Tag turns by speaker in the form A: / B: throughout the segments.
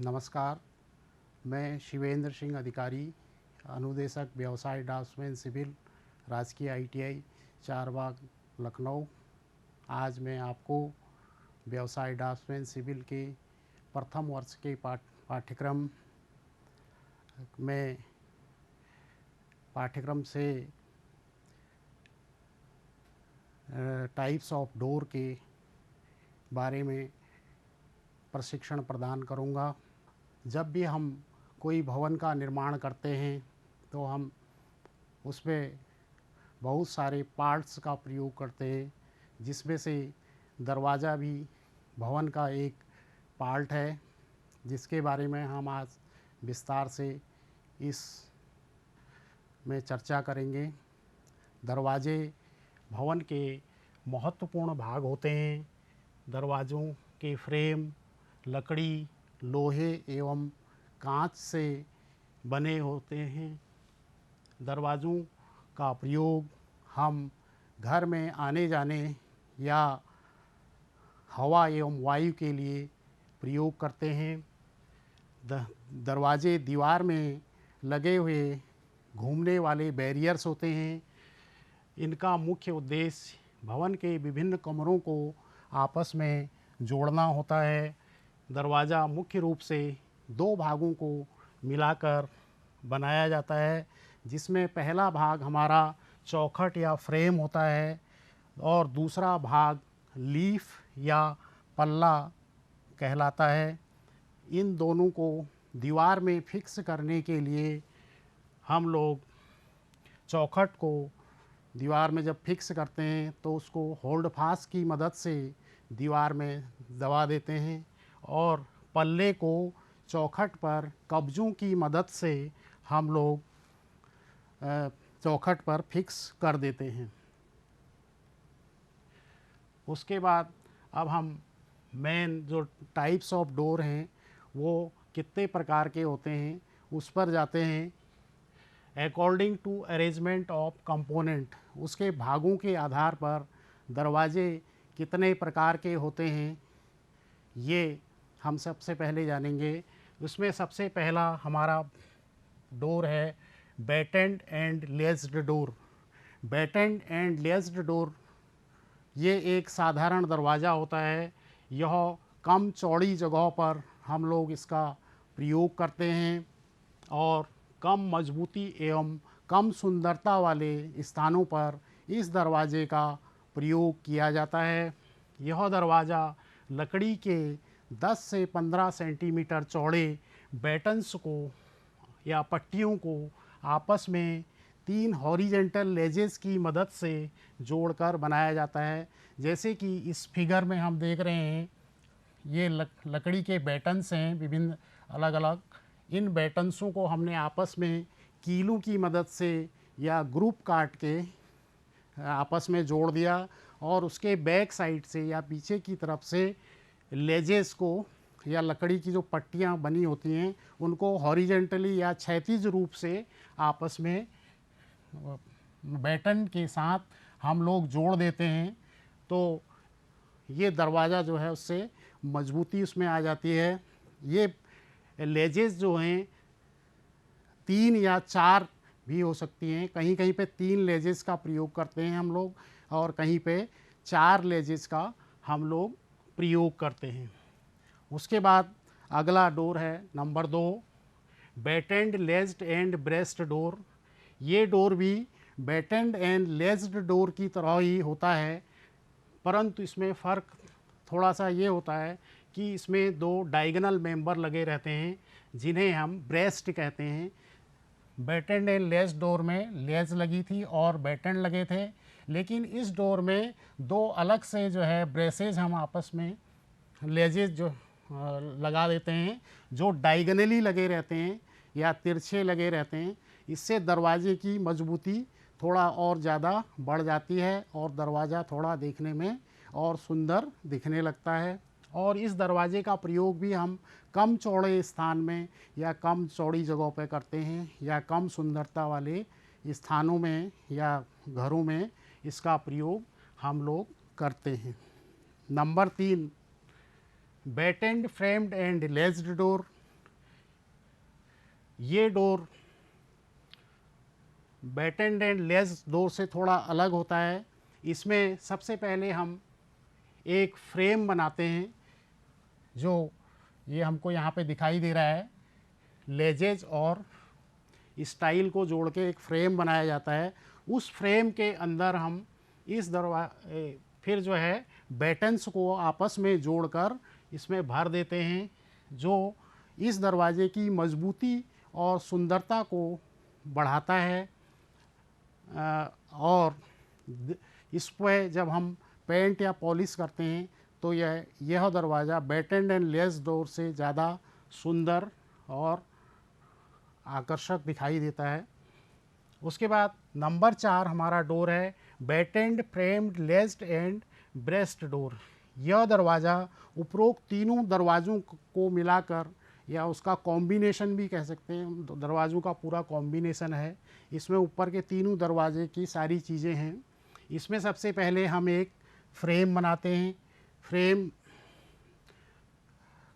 A: नमस्कार, मैं शिवेंद्र सिंह अधिकारी, अनुदेशक व्यवसाय ड्राफ्ट्समैन सिविल, राजकीय ITI चारबाग, लखनऊ। आज मैं आपको व्यवसाय ड्राफ्ट्समैन सिविल के प्रथम वर्ष के पाठ्यक्रम में पाठ्यक्रम से टाइप्स ऑफ डोर के बारे में प्रशिक्षण प्रदान करूंगा। जब भी हम कोई भवन का निर्माण करते हैं तो हम उसमें बहुत सारे पार्ट्स का प्रयोग करते हैं, जिसमें से दरवाज़ा भी भवन का एक पार्ट है, जिसके बारे में हम आज विस्तार से इस में चर्चा करेंगे। दरवाजे भवन के महत्वपूर्ण भाग होते हैं। दरवाज़ों के फ्रेम लकड़ी, लोहे एवं कांच से बने होते हैं। दरवाज़ों का प्रयोग हम घर में आने जाने या हवा एवं वायु के लिए प्रयोग करते हैं। दरवाजे दीवार में लगे हुए घूमने वाले बैरियर्स होते हैं। इनका मुख्य उद्देश्य भवन के विभिन्न कमरों को आपस में जोड़ना होता है। दरवाज़ा मुख्य रूप से दो भागों को मिलाकर बनाया जाता है, जिसमें पहला भाग हमारा चौखट या फ्रेम होता है और दूसरा भाग लीफ या पल्ला कहलाता है। इन दोनों को दीवार में फिक्स करने के लिए हम लोग चौखट को दीवार में जब फिक्स करते हैं तो उसको होल्ड फास्ट की मदद से दीवार में दबा देते हैं और पल्ले को चौखट पर कब्जों की मदद से हम लोग चौखट पर फिक्स कर देते हैं। उसके बाद अब हम मेन जो टाइप्स ऑफ डोर हैं वो कितने प्रकार के होते हैं उस पर जाते हैं। According to arrangement of component, उसके भागों के आधार पर दरवाजे कितने प्रकार के होते हैं ये हम सबसे पहले जानेंगे। उसमें सबसे पहला हमारा डोर है battened and ledged door. Battened and ledged door ये एक साधारण दरवाज़ा होता है। यह कम चौड़ी जगहों पर हम लोग इसका प्रयोग करते हैं और कम मजबूती एवं कम सुंदरता वाले स्थानों पर इस दरवाजे का प्रयोग किया जाता है। यह दरवाज़ा लकड़ी के 10 से 15 सेंटीमीटर चौड़े बैटन्स को या पट्टियों को आपस में 3 हॉरिजेंटल लेजेस की मदद से जोड़कर बनाया जाता है। जैसे कि इस फिगर में हम देख रहे हैं, ये लकड़ी के बैटन्स हैं विभिन्न अलग अलग। इन बैटन्सों को हमने आपस में कीलों की मदद से या ग्रुप काट के आपस में जोड़ दिया और उसके बैक साइड से या पीछे की तरफ से लेजेस को या लकड़ी की जो पट्टियाँ बनी होती हैं उनको हॉरिजेंटली या क्षैतिज रूप से आपस में बैटन के साथ हम लोग जोड़ देते हैं। तो ये दरवाज़ा जो है उससे मजबूती उसमें आ जाती है। ये लेजेस जो हैं 3 या 4 भी हो सकती हैं। कहीं कहीं पे 3 लेजेस का प्रयोग करते हैं हम लोग और कहीं पे 4 लेजेस का हम लोग प्रयोग करते हैं। उसके बाद अगला डोर है number 2, battened ledged and braced door. ये डोर भी बैटेंड एंड लेस्ड डोर की तरह ही होता है, परंतु इसमें फ़र्क थोड़ा सा ये होता है कि इसमें 2 डायगोनल मेंबर लगे रहते हैं जिन्हें हम ब्रेस्ट कहते हैं। बैटेंड एंड लेस्ड डोर में लेज लगी थी और बैटेंड लगे थे, लेकिन इस डोर में 2 अलग से जो है ब्रेसेज हम आपस में लेजेस जो लगा देते हैं जो डायगोनली लगे रहते हैं या तिरछे लगे रहते हैं। इससे दरवाजे की मजबूती थोड़ा और ज़्यादा बढ़ जाती है और दरवाज़ा थोड़ा देखने में और सुंदर दिखने लगता है। और इस दरवाजे का प्रयोग भी हम कम चौड़े स्थान में या कम चौड़ी जगहों पर करते हैं या कम सुंदरता वाले स्थानों में या घरों में इसका प्रयोग हम लोग करते हैं। Number 3, battened framed and ledged door. ये door battened and ledged door से थोड़ा अलग होता है। इसमें सबसे पहले हम एक फ्रेम बनाते हैं, जो ये हमको यहाँ पे दिखाई दे रहा है। लेजेज और स्टाइल को जोड़ के एक फ्रेम बनाया जाता है। उस फ्रेम के अंदर हम इस फिर जो है बैटन्स को आपस में जोड़कर इसमें भर देते हैं, जो इस दरवाजे की मजबूती और सुंदरता को बढ़ाता है। और इस पर जब हम पेंट या पॉलिश करते हैं तो यह दरवाज़ा बैटेंड एंड लेस डोर से ज़्यादा सुंदर और आकर्षक दिखाई देता है। उसके बाद नंबर 4 हमारा डोर है battened framed ledged and braced door. यह दरवाज़ा उपरोक्त तीनों दरवाज़ों को मिलाकर या उसका कॉम्बिनेशन भी कह सकते हैं, दरवाज़ों का पूरा कॉम्बिनेशन है। इसमें ऊपर के तीनों दरवाजे की सारी चीज़ें हैं। इसमें सबसे पहले हम एक फ्रेम बनाते हैं। फ्रेम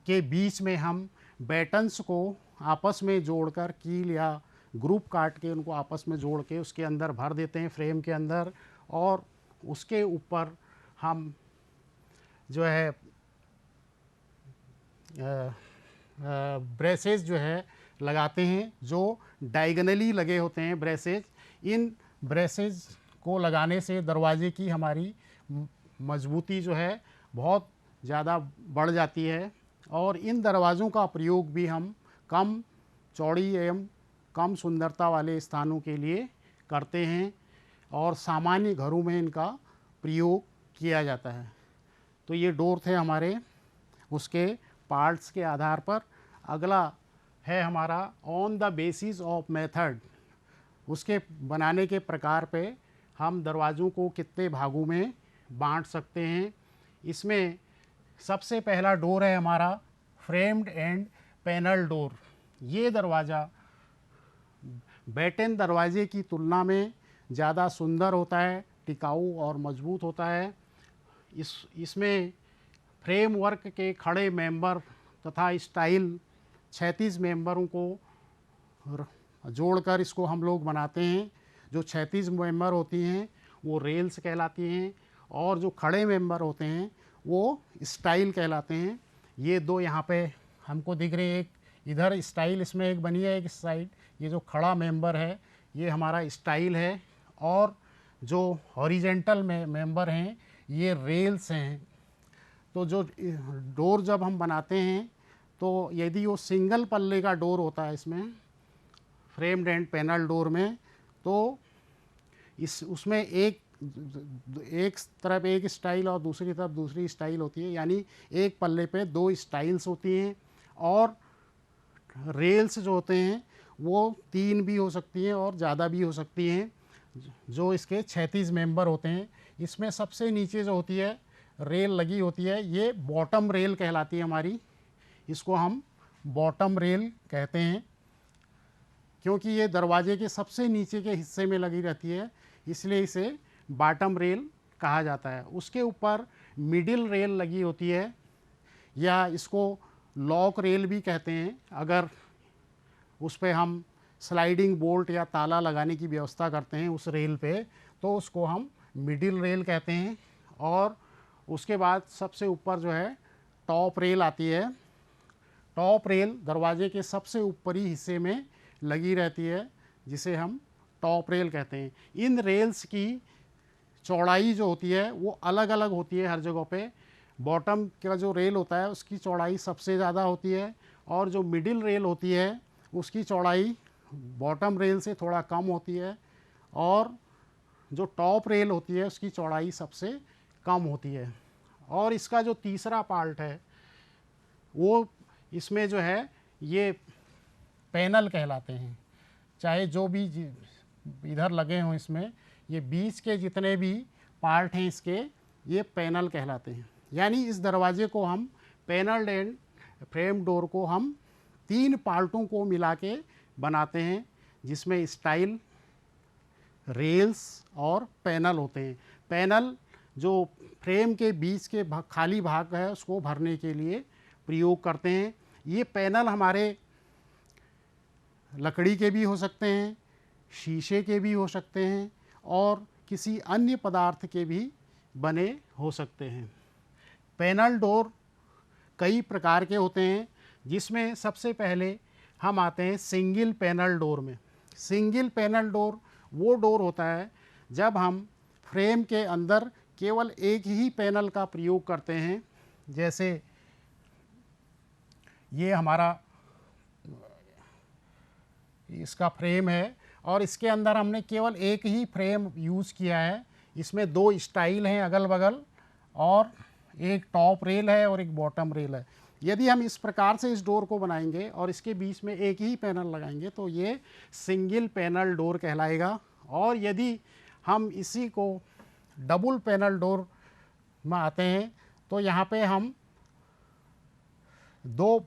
A: के बीच में हम बैटन्स को आपस में जोड़कर कील या ग्रुप काट के उनको आपस में जोड़ के उसके अंदर भर देते हैं फ्रेम के अंदर। और उसके ऊपर हम जो है ब्रेसेस जो है लगाते हैं, जो डायगनली लगे होते हैं ब्रेसेस। इन ब्रेसेस को लगाने से दरवाजे की हमारी मजबूती जो है बहुत ज़्यादा बढ़ जाती है। और इन दरवाज़ों का प्रयोग भी हम कम चौड़ी एवं कम सुंदरता वाले स्थानों के लिए करते हैं और सामान्य घरों में इनका प्रयोग किया जाता है। तो ये डोर थे हमारे उसके पार्ट्स के आधार पर। अगला है हमारा on the basis of method. उसके बनाने के प्रकार पे हम दरवाज़ों को कितने भागों में बांट सकते हैं। इसमें सबसे पहला डोर है हमारा फ्रेम्ड एंड पैनल डोर। ये दरवाज़ा बैटन दरवाजे की तुलना में ज़्यादा सुंदर होता है, टिकाऊ और मजबूत होता है। इसमें फ्रेमवर्क के खड़े मेंबर तथा स्टाइल 36 मेंबरों को जोड़कर इसको हम लोग बनाते हैं। जो 36 मेंबर होती हैं वो रेल्स कहलाती हैं और जो खड़े मेंबर होते हैं वो स्टाइल कहलाते हैं। ये दो यहाँ पे हमको दिख रहे हैं, एक इधर स्टाइल इसमें एक बनी है, एक साइड ये जो खड़ा मेंबर है ये हमारा स्टाइल है। और जो हॉरिजेंटल में मेंबर हैं ये रेल्स हैं। तो जो डोर जब हम बनाते हैं तो यदि वो सिंगल पल्ले का डोर होता है इसमें फ्रेम्ड एंड पैनल डोर में, तो उसमें एक तरफ एक स्टाइल और दूसरी तरफ दूसरी स्टाइल होती है, यानी एक पल्ले पे दो स्टाइल्स होती हैं। और रेल्स जो होते हैं वो 3 भी हो सकती हैं और ज़्यादा भी हो सकती हैं। जो इसके 36 मेंबर होते हैं, इसमें सबसे नीचे जो होती है रेल लगी होती है ये बॉटम रेल कहलाती है हमारी। इसको हम बॉटम रेल कहते हैं क्योंकि ये दरवाजे के सबसे नीचे के हिस्से में लगी रहती है, इसलिए इसे बॉटम रेल कहा जाता है। उसके ऊपर मिडिल रेल लगी होती है या इसको लॉक रेल भी कहते हैं। अगर उस पर हम स्लाइडिंग बोल्ट या ताला लगाने की व्यवस्था करते हैं उस रेल पे, तो उसको हम मिडिल रेल कहते हैं। और उसके बाद सबसे ऊपर जो है टॉप रेल आती है। टॉप रेल दरवाजे के सबसे ऊपरी हिस्से में लगी रहती है, जिसे हम टॉप रेल कहते हैं। इन रेल्स की चौड़ाई जो होती है वो अलग अलग होती है हर जगह पे। बॉटम का जो रेल होता है उसकी चौड़ाई सबसे ज़्यादा होती है और जो मिडिल रेल होती है उसकी चौड़ाई बॉटम रेल से थोड़ा कम होती है और जो टॉप रेल होती है उसकी चौड़ाई सबसे कम होती है। और इसका जो तीसरा पार्ट है वो इसमें जो है ये पैनल कहलाते हैं। चाहे जो भी इधर लगे हों इसमें, ये बीच के जितने भी पार्ट हैं इसके ये पैनल कहलाते हैं। यानी इस दरवाजे को हम पैनल एंड फ्रेम डोर को हम 3 पार्टों को मिला के बनाते हैं, जिसमें स्टाइल, रेल्स और पैनल होते हैं। पैनल जो फ्रेम के बीच के खाली भाग है उसको भरने के लिए प्रयोग करते हैं। ये पैनल हमारे लकड़ी के भी हो सकते हैं, शीशे के भी हो सकते हैं और किसी अन्य पदार्थ के भी बने हो सकते हैं। पैनल डोर कई प्रकार के होते हैं, जिसमें सबसे पहले हम आते हैं सिंगल पैनल डोर में। सिंगल पैनल डोर वो डोर होता है जब हम फ्रेम के अंदर केवल एक ही पैनल का प्रयोग करते हैं। जैसे ये हमारा इसका फ्रेम है और इसके अंदर हमने केवल एक ही फ्रेम यूज़ किया है। इसमें दो स्टाइल हैं अगल बगल और एक टॉप रेल है और एक बॉटम रेल है। यदि हम इस प्रकार से इस डोर को बनाएंगे और इसके बीच में एक ही पैनल लगाएंगे तो ये सिंगल पैनल डोर कहलाएगा। और यदि हम इसी को डबल पैनल डोर में आते हैं तो यहाँ पे हम दो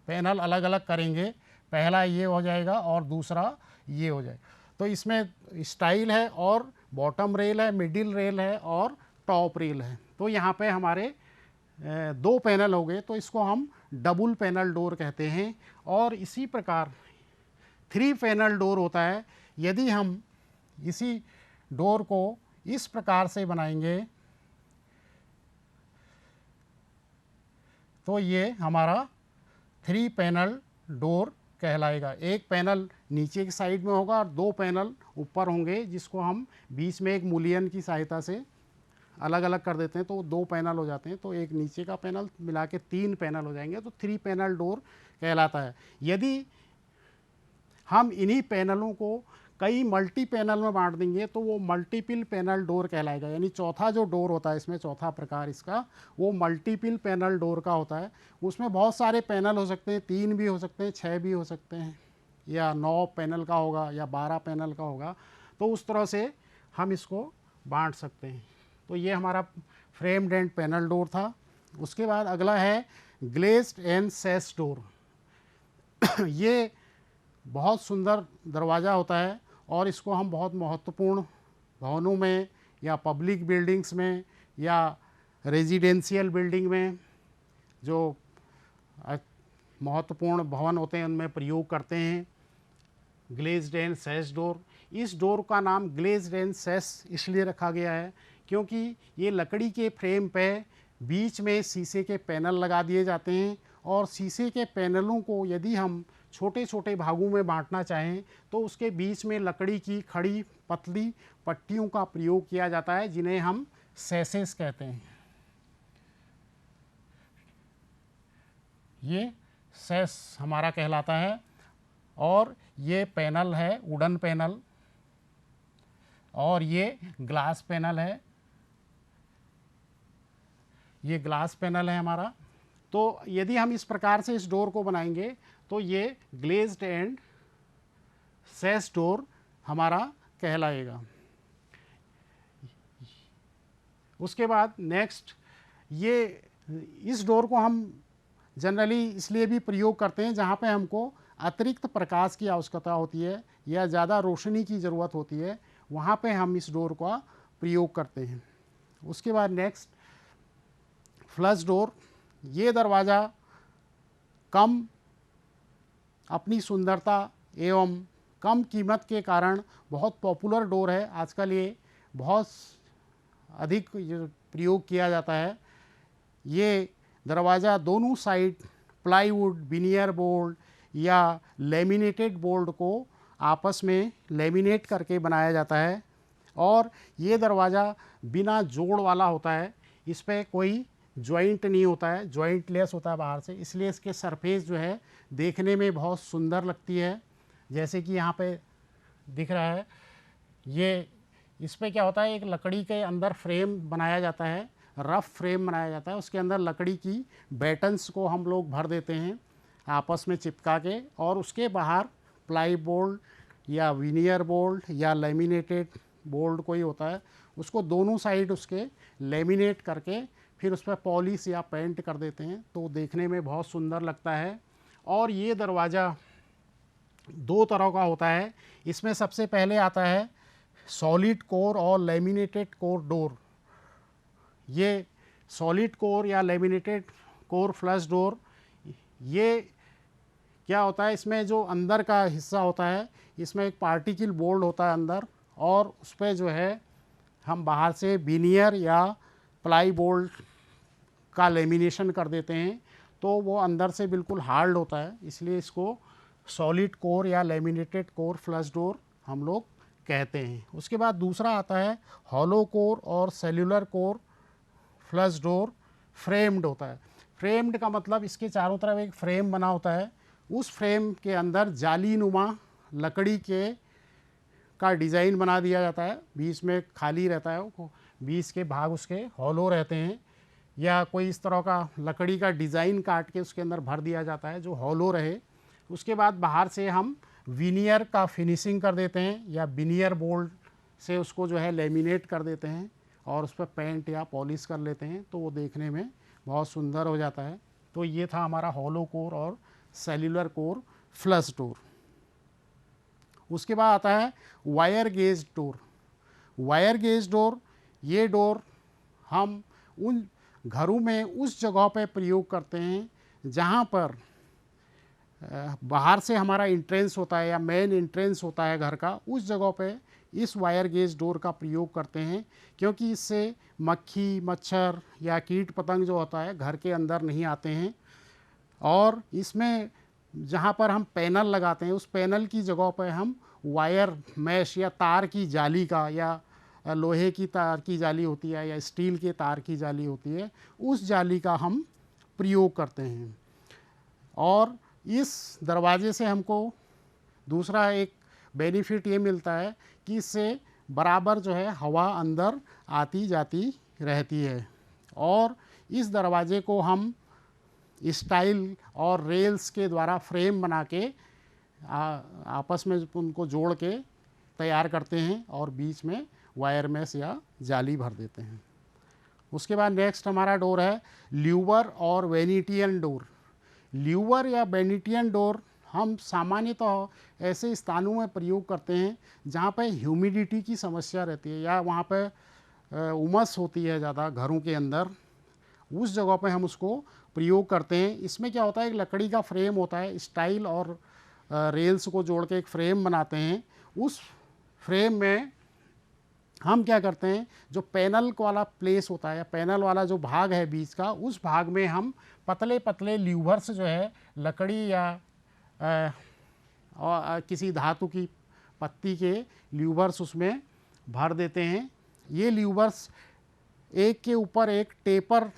A: पैनल अलग अलग करेंगे, पहला ये हो जाएगा और दूसरा ये हो जाएगा। तो इसमें स्टाइल है और बॉटम रेल है, मिडिल रेल है और टॉप रेल है। तो यहाँ पे हमारे दो पैनल हो गए, तो इसको हम डबल पैनल डोर कहते हैं। और इसी प्रकार थ्री पैनल डोर होता है। यदि हम इसी डोर को इस प्रकार से बनाएंगे तो ये हमारा थ्री पैनल डोर कहलाएगा। एक पैनल नीचे की साइड में होगा और दो पैनल ऊपर होंगे, जिसको हम बीच में एक मूलियन की सहायता से अलग अलग कर देते हैं तो दो पैनल हो जाते हैं। तो एक नीचे का पैनल मिला के तीन पैनल हो जाएंगे, तो थ्री पैनल डोर कहलाता है। यदि हम इन्हीं पैनलों को कई मल्टी पैनल में बांट देंगे तो वो मल्टीपल पैनल डोर कहलाएगा। यानी चौथा जो डोर होता है इसमें, चौथा प्रकार इसका, वो मल्टीपल पैनल डोर का होता है। उसमें बहुत सारे पैनल हो सकते हैं, 3 भी हो सकते हैं, 6 भी हो सकते हैं, या 9 पैनल का होगा या 12 पैनल का होगा। तो उस तरह से हम इसको बांट सकते हैं। तो ये हमारा फ्रेम्ड एंड पैनल डोर था। उसके बाद अगला है ग्लेज्ड एंड सैश डोर। ये बहुत सुंदर दरवाज़ा होता है और इसको हम बहुत महत्वपूर्ण भवनों में या पब्लिक बिल्डिंग्स में या रेजिडेंशियल बिल्डिंग में जो महत्वपूर्ण भवन होते हैं उनमें प्रयोग करते हैं। ग्लेज्ड एंड सैश डोर, इस डोर का नाम ग्लेज्ड एंड सैश इसलिए रखा गया है क्योंकि ये लकड़ी के फ्रेम पे बीच में शीशे के पैनल लगा दिए जाते हैं और शीशे के पैनलों को यदि हम छोटे छोटे भागों में बांटना चाहें तो उसके बीच में लकड़ी की खड़ी पतली पट्टियों का प्रयोग किया जाता है, जिन्हें हम सैशेस कहते हैं। ये सैश हमारा कहलाता है। और ये पैनल है वुडन पैनल और ये ग्लास पैनल है, ये ग्लास पैनल है हमारा। तो यदि हम इस प्रकार से इस डोर को बनाएंगे तो ये ग्लेज्ड एंड सैश डोर हमारा कहलाएगा। उसके बाद नेक्स्ट, ये इस डोर को हम जनरली इसलिए भी प्रयोग करते हैं जहाँ पे हमको अतिरिक्त प्रकाश की आवश्यकता होती है या ज़्यादा रोशनी की ज़रूरत होती है, वहाँ पे हम इस डोर का प्रयोग करते हैं। उसके बाद नेक्स्ट फ्लश डोर। ये दरवाज़ा कम अपनी सुंदरता एवं कम कीमत के कारण बहुत पॉपुलर डोर है। आजकल ये बहुत अधिक प्रयोग किया जाता है। ये दरवाज़ा दोनों साइड प्लाईवुड, विनियर बोर्ड या लेमिनेटेड बोर्ड को आपस में लेमिनेट करके बनाया जाता है और ये दरवाज़ा बिना जोड़ वाला होता है। इस पर कोई जॉइंट नहीं होता है, जॉइंटलेस होता है बाहर से, इसलिए इसके सरफेस जो है देखने में बहुत सुंदर लगती है। जैसे कि यहाँ पे दिख रहा है, ये इस पे क्या होता है, एक लकड़ी के अंदर फ्रेम बनाया जाता है, रफ फ्रेम बनाया जाता है, उसके अंदर लकड़ी की बैटन्स को हम लोग भर देते हैं आपस में चिपका के, और उसके बाहर प्लाई बोर्ड या विनियर बोर्ड या लेमिनेटेड बोर्ड कोई होता है, उसको दोनों साइड उसके लेमिनेट करके फिर उस पर पॉलिश या पेंट कर देते हैं, तो देखने में बहुत सुंदर लगता है। और ये दरवाज़ा दो तरह का होता है। इसमें सबसे पहले आता है सॉलिड कोर और लेमिनेटेड कोर डोर। ये सॉलिड कोर या लेमिनेटेड कोर फ्लश डोर ये क्या होता है, इसमें जो अंदर का हिस्सा होता है, इसमें एक पार्टिकल बोर्ड होता है अंदर, और उस पर जो है हम बाहर से विनियर या प्लाई बोर्ड का लेमिनेशन कर देते हैं, तो वो अंदर से बिल्कुल हार्ड होता है, इसलिए इसको सॉलिड कोर या लेमिनेटेड कोर फ्लश डोर हम लोग कहते हैं। उसके बाद दूसरा आता है हॉलो कोर और cellular core flush door framed होता है। फ्रेम्ड का मतलब इसके चारों तरफ एक फ्रेम बना होता है, उस फ्रेम के अंदर जाली नुमा लकड़ी के का डिज़ाइन बना दिया जाता है, बीच में खाली रहता है, वो बीच के भाग उसके हॉलो रहते हैं, या कोई इस तरह का लकड़ी का डिज़ाइन काट के उसके अंदर भर दिया जाता है जो हॉलो रहे। उसके बाद बाहर से हम विनियर का फिनिशिंग कर देते हैं, या विनियर बोल्ड से उसको जो है लेमिनेट कर देते हैं और उस पर पेंट या पॉलिश कर लेते हैं, तो वो देखने में बहुत सुंदर हो जाता है। तो ये था हमारा हॉलो कोर और सेल्यूलर कोर फ्लश डोर। उसके बाद आता है wire gauge door. Wire gauge door, ये डोर हम उन घरों में उस जगह पर प्रयोग करते हैं जहाँ पर बाहर से हमारा इंट्रेंस होता है या मेन इंट्रेंस होता है घर का, उस जगह पे इस वायर गेज डोर का प्रयोग करते हैं, क्योंकि इससे मक्खी मच्छर या कीट पतंग जो होता है घर के अंदर नहीं आते हैं। और इसमें जहाँ पर हम पैनल लगाते हैं, उस पैनल की जगह पर हम वायर मैश या तार की जाली का, या लोहे की तार की जाली होती है या स्टील के तार की जाली होती है, उस जाली का हम प्रयोग करते हैं। और इस दरवाजे से हमको दूसरा एक बेनिफिट ये मिलता है कि इससे बराबर जो है हवा अंदर आती जाती रहती है। और इस दरवाजे को हम स्टाइल और रेल्स के द्वारा फ्रेम बना के आपस में उनको जोड़ के तैयार करते हैं और बीच में वायर मेश या जाली भर देते हैं। उसके बाद नेक्स्ट हमारा डोर है ल्यूवर और वेनेटियन डोर। ल्यूवर या वेनेटियन डोर हम सामान्यतः ऐसे स्थानों में प्रयोग करते हैं जहाँ पर ह्यूमिडिटी की समस्या रहती है या वहाँ पर उमस होती है ज़्यादा घरों के अंदर, उस जगह पे हम उसको प्रयोग करते हैं। इसमें क्या होता है, एक लकड़ी का फ्रेम होता है, स्टाइल और रेल्स को जोड़ के एक फ्रेम बनाते हैं। उस फ्रेम में हम क्या करते हैं, जो पैनल वाला प्लेस होता है या पैनल वाला जो भाग है बीच का, उस भाग में हम पतले पतले ल्यूवर्स जो है लकड़ी या किसी धातु की पत्ती के ल्यूवर्स उसमें भर देते हैं। ये ल्यूवर्स एक के ऊपर एक टेपर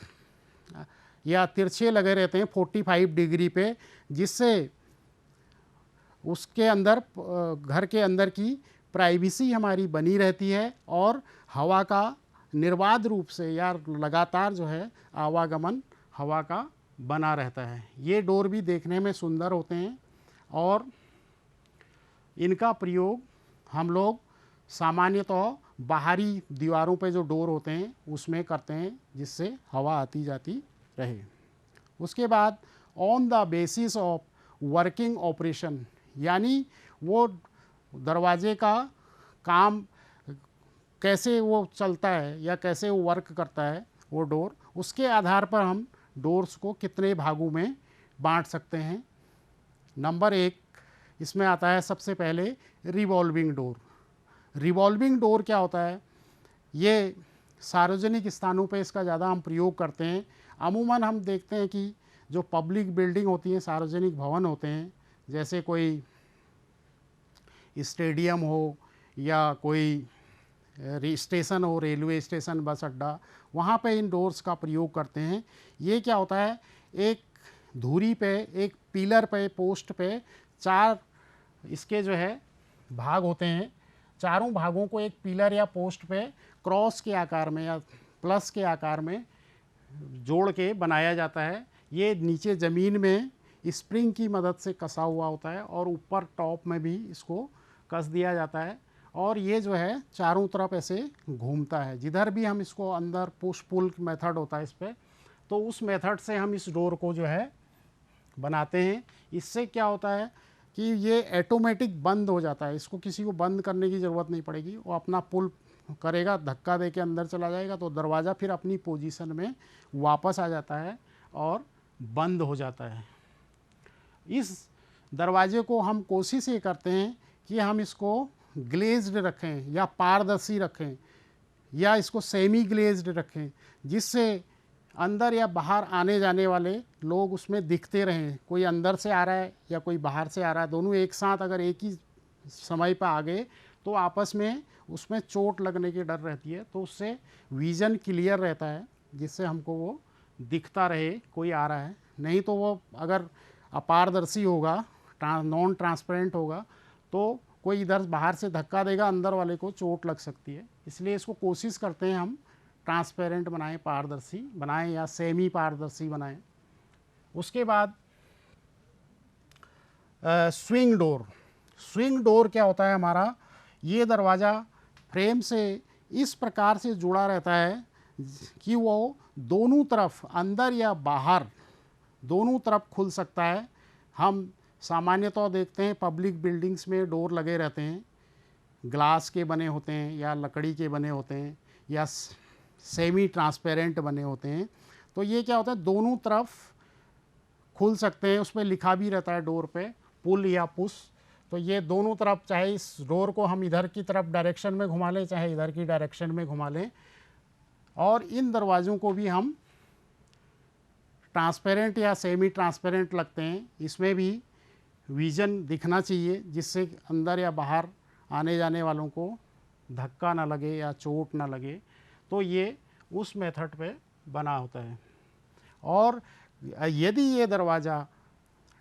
A: या तिरछे लगे रहते हैं 45 डिग्री पे, जिससे उसके अंदर घर के अंदर की प्राइवेसी हमारी बनी रहती है और हवा का निर्बाध रूप से या लगातार जो है आवागमन हवा का बना रहता है। ये डोर भी देखने में सुंदर होते हैं और इनका प्रयोग हम लोग सामान्यतः बाहरी दीवारों पे जो डोर होते हैं उसमें करते हैं, जिससे हवा आती जाती रहे। उसके बाद on the basis of working operation, यानी वो दरवाजे का काम कैसे वो चलता है या कैसे वो वर्क करता है वो डोर, उसके आधार पर हम डोर्स को कितने भागों में बांट सकते हैं। नंबर 1 इसमें आता है सबसे पहले रिवॉल्विंग डोर। रिवॉल्विंग डोर क्या होता है, ये सार्वजनिक स्थानों पे इसका ज़्यादा हम प्रयोग करते हैं। अमूमन हम देखते हैं कि जो पब्लिक बिल्डिंग होती हैं, सार्वजनिक भवन होते हैं, जैसे कोई स्टेडियम हो या कोई स्टेशन हो, रेलवे स्टेशन, बस अड्डा, वहाँ पे इन डोर्स का प्रयोग करते हैं। ये क्या होता है, एक धुरी पे, एक पिलर पे, पोस्ट पे 4 इसके जो है भाग होते हैं। चारों भागों को एक पिलर या पोस्ट पे क्रॉस के आकार में या प्लस के आकार में जोड़ के बनाया जाता है। ये नीचे ज़मीन में स्प्रिंग की मदद से कसा हुआ होता है और ऊपर टॉप में भी इसको कस दिया जाता है और ये जो है चारों तरफ ऐसे घूमता है। जिधर भी हम इसको अंदर पुश पुल मेथड होता है इस पर, तो उस मेथड से हम इस डोर को जो है बनाते हैं। इससे क्या होता है कि ये ऑटोमेटिक बंद हो जाता है, इसको किसी को बंद करने की ज़रूरत नहीं पड़ेगी, वो अपना पुल करेगा, धक्का दे के अंदर चला जाएगा, तो दरवाज़ा फिर अपनी पोजीशन में वापस आ जाता है और बंद हो जाता है। इस दरवाजे को हम कोशिश ये करते हैं कि हम इसको ग्लेज्ड रखें या पारदर्शी रखें या इसको सेमी ग्लेज्ड रखें, जिससे अंदर या बाहर आने जाने वाले लोग उसमें दिखते रहें। कोई अंदर से आ रहा है या कोई बाहर से आ रहा है, दोनों एक साथ अगर एक ही समय पर आ गए तो आपस में उसमें चोट लगने की डर रहती है। तो उससे विज़न क्लियर रहता है, जिससे हमको वो दिखता रहे कोई आ रहा है। नहीं तो वो अगर अपारदर्शी होगा, नॉन ट्रांसपेरेंट होगा, तो कोई इधर बाहर से धक्का देगा, अंदर वाले को चोट लग सकती है। इसलिए इसको कोशिश करते हैं हम ट्रांसपेरेंट बनाएं, पारदर्शी बनाएं या सेमी पारदर्शी बनाएं। उसके बाद स्विंग डोर। स्विंग डोर क्या होता है हमारा, ये दरवाज़ा फ्रेम से इस प्रकार से जुड़ा रहता है कि वो दोनों तरफ, अंदर या बाहर, दोनों तरफ खुल सकता है। हम सामान्यतः देखते हैं पब्लिक बिल्डिंग्स में डोर लगे रहते हैं, ग्लास के बने होते हैं या लकड़ी के बने होते हैं या सेमी ट्रांसपेरेंट बने होते हैं। तो ये क्या होता है, दोनों तरफ खुल सकते हैं। उसमें लिखा भी रहता है डोर पे, पुल या पुश। तो ये दोनों तरफ, चाहे इस डोर को हम इधर की तरफ डायरेक्शन में घुमा लें, चाहे इधर की डायरेक्शन में घुमा लें। और इन दरवाज़ों को भी हम ट्रांसपेरेंट या सेमी ट्रांसपेरेंट लगते हैं। इसमें भी विज़न दिखना चाहिए, जिससे अंदर या बाहर आने जाने वालों को धक्का ना लगे या चोट ना लगे। तो ये उस मेथड पे बना होता है। और यदि ये दरवाज़ा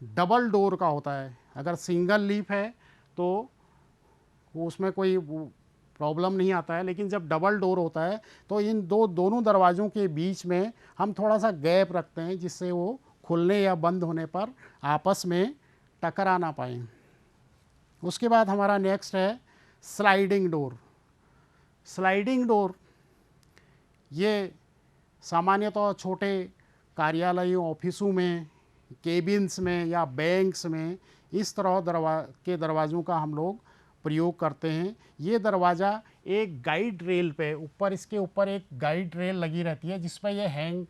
A: डबल डोर का होता है, अगर सिंगल लीफ है तो उसमें कोई प्रॉब्लम नहीं आता है, लेकिन जब डबल डोर होता है तो इन दोनों दरवाज़ों के बीच में हम थोड़ा सा गैप रखते हैं, जिससे वो खुलने या बंद होने पर आपस में टकरा ना पाएँ। उसके बाद हमारा नेक्स्ट है स्लाइडिंग डोर। स्लाइडिंग डोर ये सामान्यतः छोटे कार्यालयों, ऑफिसों में, केबिन्स में या बैंक्स में इस तरह के दरवाज़ों का हम लोग प्रयोग करते हैं। ये दरवाज़ा एक गाइड रेल पे ऊपर, इसके ऊपर एक गाइड रेल लगी रहती है, जिस पर यह हैंग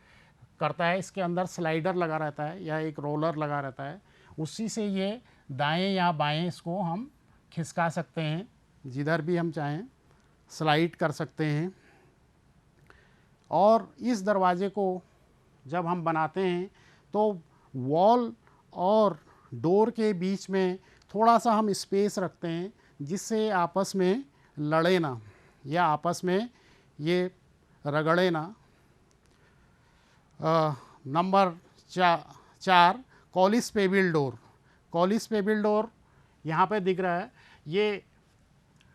A: करता है। इसके अंदर स्लाइडर लगा रहता है या एक रोलर लगा रहता है, उसी से ये दाएं या बाएं इसको हम खिसका सकते हैं, जिधर भी हम चाहें स्लाइड कर सकते हैं। और इस दरवाजे को जब हम बनाते हैं तो वॉल और डोर के बीच में थोड़ा सा हम स्पेस रखते हैं, जिससे आपस में लड़े ना या आपस में ये रगड़े ना। Number 4 collapsible door. Collapsible door यहाँ पे दिख रहा है, ये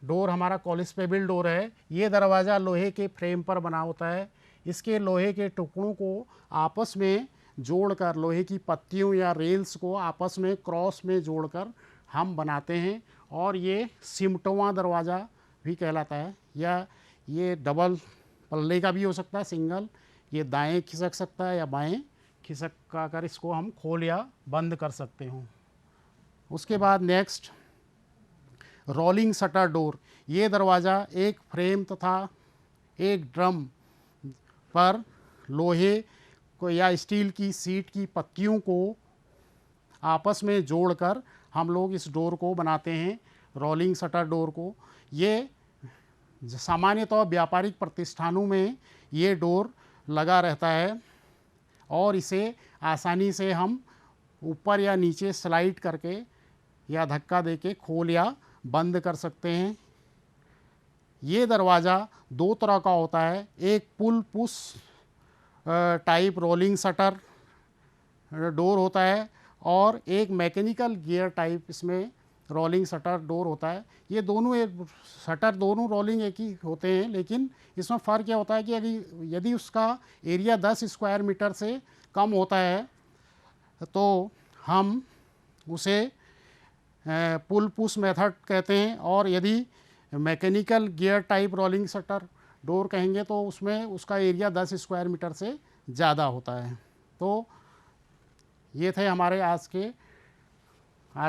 A: डोर हमारा कॉलिस्पेबल डोर है। ये दरवाज़ा लोहे के फ्रेम पर बना होता है। इसके लोहे के टुकड़ों को आपस में जोड़कर, लोहे की पत्तियों या रेल्स को आपस में क्रॉस में जोड़कर हम बनाते हैं। और ये सिमटोवा दरवाज़ा भी कहलाता है, या ये डबल पल्ले का भी हो सकता है, सिंगल। ये दाएं खिसक सकता है या बाएं खिसक कर इसको हम खोल या बंद कर सकते हो। उसके बाद नेक्स्ट रोलिंग शटर डोर। ये दरवाज़ा एक फ्रेम तथा एक ड्रम पर लोहे को या स्टील की सीट की पत्तियों को आपस में जोड़कर हम लोग इस डोर को बनाते हैं, रोलिंग शटर डोर को। ये सामान्यतः व्यापारिक प्रतिष्ठानों में ये डोर लगा रहता है और इसे आसानी से हम ऊपर या नीचे स्लाइड करके या धक्का देके खोल या बंद कर सकते हैं। ये दरवाज़ा दो तरह का होता है, एक pull push type rolling shutter door होता है और एक मैकेनिकल गियर टाइप इसमें रोलिंग शटर डोर होता है। ये दोनों शटर दोनों रोलिंग एक ही होते हैं, लेकिन इसमें फ़र्क क्या होता है कि यदि उसका एरिया 10 स्क्वायर मीटर से कम होता है तो हम उसे पुल पुश मेथड कहते हैं, और यदि mechanical gear type rolling shutter door कहेंगे तो उसमें उसका एरिया 10 स्क्वायर मीटर से ज़्यादा होता है। तो ये थे हमारे आज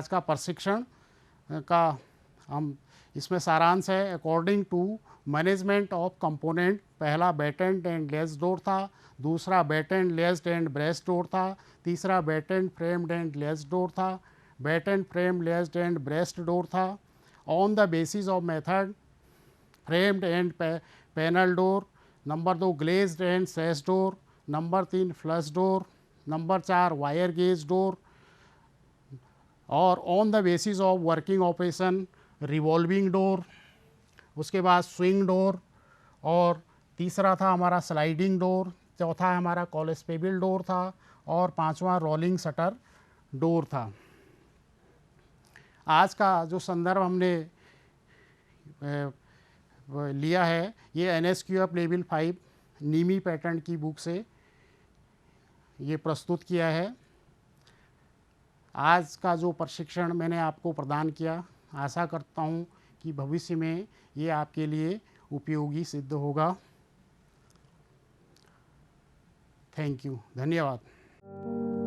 A: का प्रशिक्षण का हम इसमें सारांश है। According to management of component, पहला बैटेंड एंड लेस डोर था, दूसरा battened ledged and braced door था, तीसरा battened framed and ledged door था, batten frame ledged and braced door था। On the basis of method framed and panel door. Number 2 glazed and sash door. Number 3 flush door. Number 4 wire gauge door. और on the basis of working operation revolving door. उसके बाद swing door, और तीसरा था हमारा sliding door, चौथा हमारा कॉलेस्पेबल door था, और पांचवा रोलिंग शटर डोर था। आज का जो संदर्भ हमने लिया है ये NSQF लेवल 5 नीमी पैटर्न की बुक से ये प्रस्तुत किया है। आज का जो प्रशिक्षण मैंने आपको प्रदान किया, आशा करता हूँ कि भविष्य में ये आपके लिए उपयोगी सिद्ध होगा। थैंक यू, धन्यवाद।